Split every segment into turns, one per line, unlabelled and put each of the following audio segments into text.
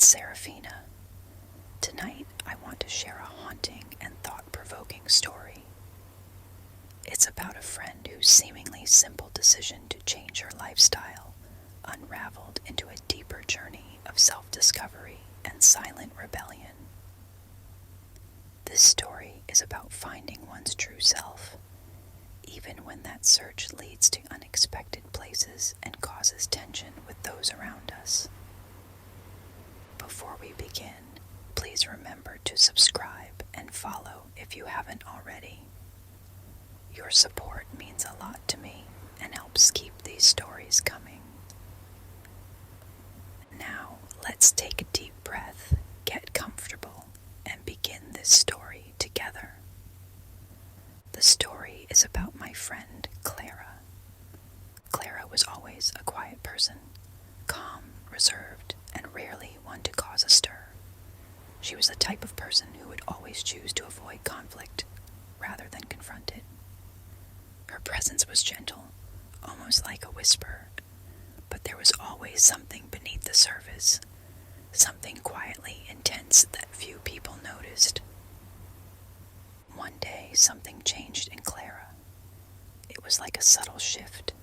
it's Seraphina. Tonight, I want to share a haunting and thought-provoking story. It's about a friend whose seemingly simple decision to change her lifestyle unraveled into a deeper journey of self-discovery and silent rebellion. This story is about finding one's true self, even when that search leads to unexpected places and causes tension with those around us. Before we begin, please remember to subscribe and follow if you haven't already. Your support means a lot to me and helps keep these stories coming. Now, let's take a deep breath, get comfortable, and begin this story together. The story is about my friend Clara. Clara was always a quiet person, calm, reserved, and rarely one to cause a stir. She was the type of person who would always choose to avoid conflict rather than confront it. Her presence was gentle, almost like a whisper, but there was always something beneath the surface, something quietly intense that few people noticed. One day, something changed in Clara. It was like a subtle shift,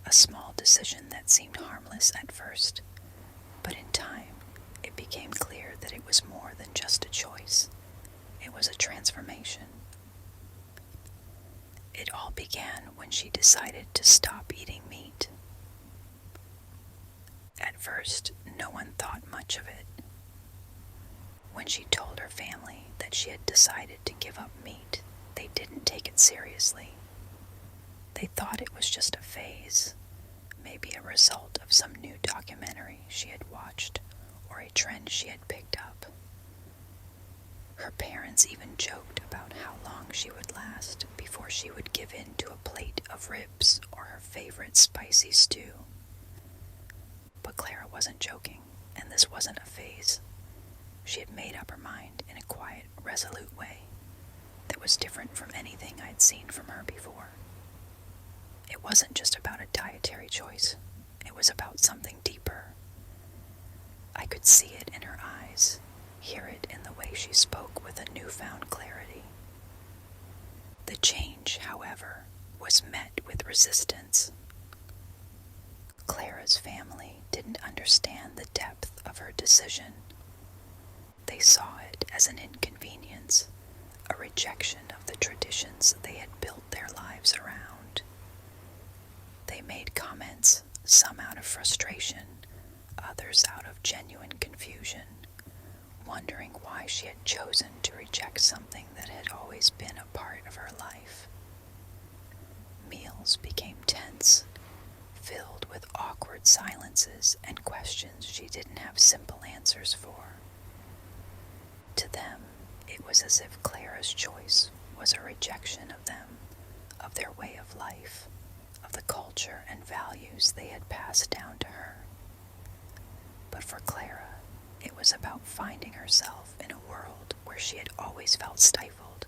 a small decision that seemed harmless at first, but in time, it became clear that it was more than just a choice. It was a transformation. It all began when she decided to stop eating meat. At first, no one thought much of it. When she told her family that she had decided to give up meat, they didn't take it seriously. They thought it was just a phase, maybe a result of some new documentary she had watched or a trend she had picked up. Her parents even joked about how long she would last before she would give in to a plate of ribs or her favorite spicy stew. But Clara wasn't joking, and this wasn't a phase. She had made up her mind in a quiet, resolute way that was different from anything I'd seen from her before. It wasn't just about a dietary choice. It was about something deeper. I could see it in her eyes, hear it in the way she spoke with a newfound clarity. The change, however, was met with resistance. Clara's family didn't understand the depth of her decision. They saw it as an inconvenience, a rejection of the traditions they had built their lives around. They made comments, some out of frustration, others out of genuine confusion, wondering why she had chosen to reject something that had always been a part of her life. Meals became tense, filled with awkward silences and questions she didn't have simple answers for. To them, it was as if Clara's choice was a rejection of them, of their way of life, of the culture and values they had passed down to her. But for Clara, it was about finding herself in a world where she had always felt stifled,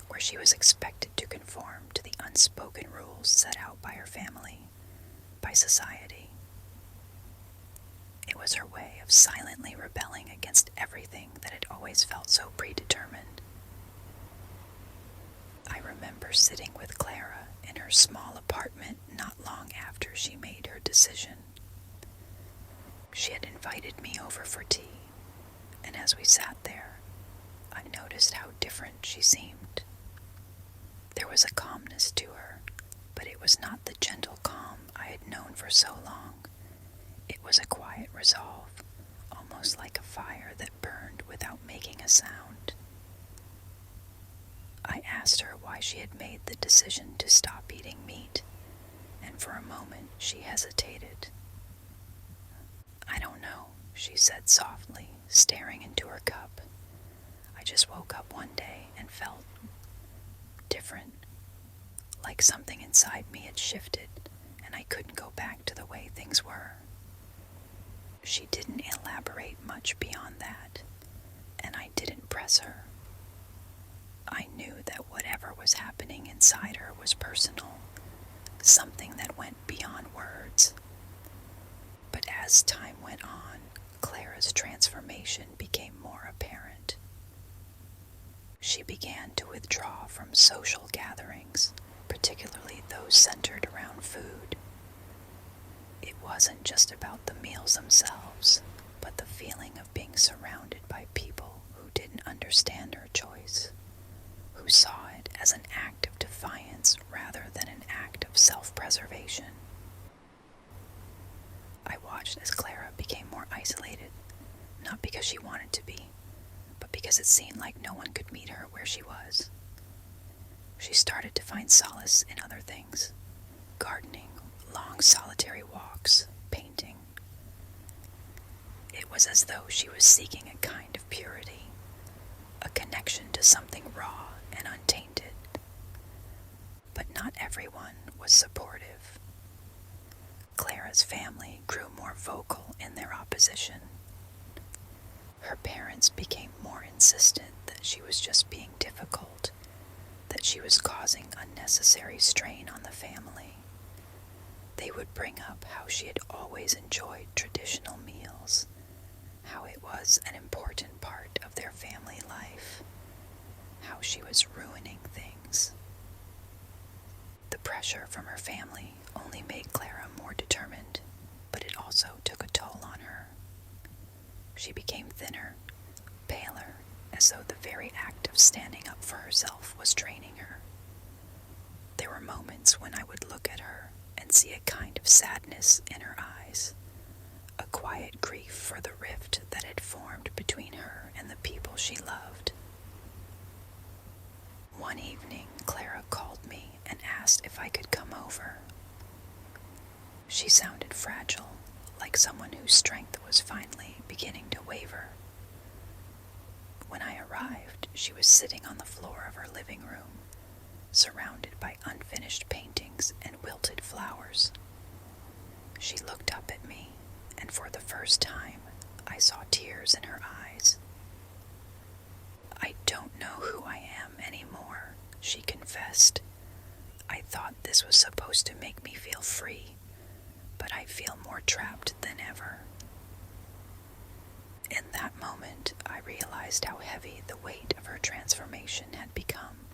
where she was expected to conform to the unspoken rules set out by her family, by society. It was her way of silently rebelling against everything that had always felt so predetermined. I remember sitting with Clara in her small apartment not long after she made her decision. She had invited me over for tea, and as we sat there, I noticed how different she seemed. There was a calmness to her, but it was not the gentle calm I had known for so long. It was a quiet resolve, almost like a fire that burned without making a sound. I asked her why she had made the decision to stop eating meat, and for a moment she hesitated. "I don't know," she said softly, staring into her cup. "I just woke up one day and felt different, like something inside me had shifted, and I couldn't go back to the way things were." She didn't elaborate much beyond that, and I didn't press her. I knew that whatever was happening inside her was personal, something that went beyond words. But as time went on, Clara's transformation began to withdraw from social gatherings, particularly those centered around food. It wasn't just about the meals themselves, but the feeling of being surrounded by people who didn't understand her choice, who saw it as an act of defiance rather than an act of self-preservation. I watched as Clara became more isolated, not because she wanted to be, but because it seemed like no one could meet her where she was. She started to find solace in other things: gardening, long solitary walks, painting. It was as though she was seeking a kind of purity, a connection to something raw and untainted. But not everyone was supportive. Clara's family grew more vocal in their opposition. Her parents became more insistent that she was just being difficult, that she was causing unnecessary strain on the family. They would bring up how she had always enjoyed traditional meals, how it was an important part of their family life, how she was ruining things. The pressure from her family only made Clara more determined, but it also took a toll on her. She became thinner, paler, as though the very act of standing up for herself was draining her. There were moments when I would look at her and see a kind of sadness in her eyes, a quiet grief for the rift that had formed between her and the people she loved. One evening, Clara called me and asked if I could come over. She sounded fragile, like someone whose strength was finally beginning to waver. When I arrived, she was sitting on the floor of her living room, surrounded by unfinished paintings and wilted flowers. She looked up at me, and for the first time, I saw tears in her eyes. "I don't know who I am anymore," she confessed. "I thought this was supposed to make me feel free, but I feel more trapped than ever." In that moment, I realized how heavy the weight of her transformation had become.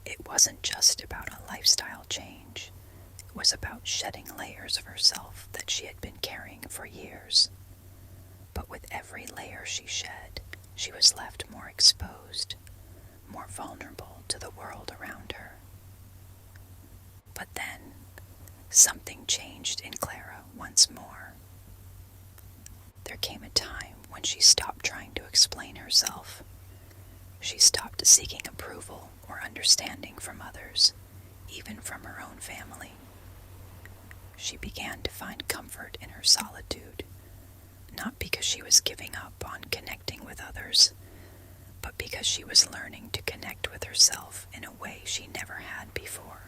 It wasn't just about a lifestyle change. It was about shedding layers of herself that she had been carrying for years. But with every layer she shed, she was left more exposed, more vulnerable to the world around her. But then, something changed in Clara once more. There came a time when she stopped trying to explain herself. She stopped seeking approval or understanding from others, even from her own family. She began to find comfort in her solitude, not because she was giving up on connecting with others, but because she was learning to connect with herself in a way she never had before.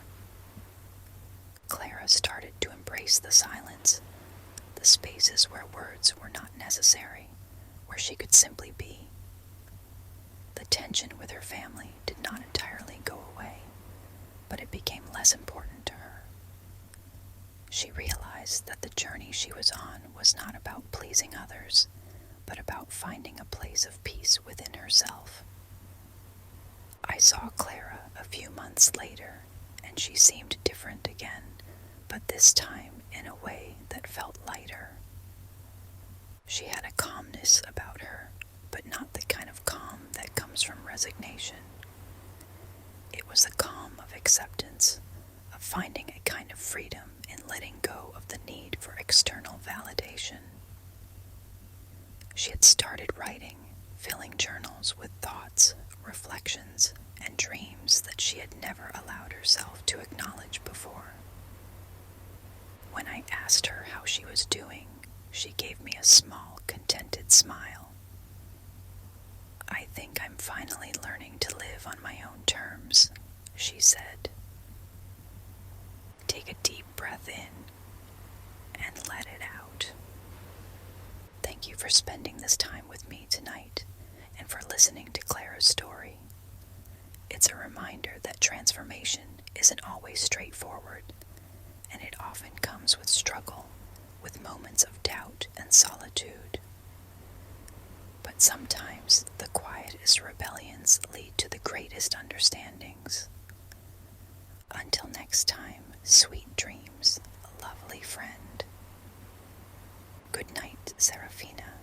Clara started to embrace the silence, the spaces where words were not necessary, where she could simply be. The tension with her family did not entirely go away, but it became less important to her. She realized that the journey she was on was not about pleasing others, but about finding a place of peace within herself. I saw Clara a few months later, and she seemed different again, but this time in a way that felt lighter. She had a calmness about her, but not the kind of calm that comes from resignation. It was a calm of acceptance, of finding a kind of freedom in letting go of the need for external validation. She had started writing, filling journals with thoughts, reflections, and dreams that she had never allowed herself to acknowledge before. When I asked her how she was doing, she gave me a small, contented smile. "I think I'm finally learning to live on my own terms," she said. Take a deep breath in and let it out. Thank you for spending this time with me tonight and for listening to Clara's story. It's a reminder that transformation isn't always straightforward, and it often comes with struggle, with moments of doubt and solitude. But sometimes the quietest rebellions lead quietest understandings. Until next time, sweet dreams, lovely friend. Good night, Seraphina.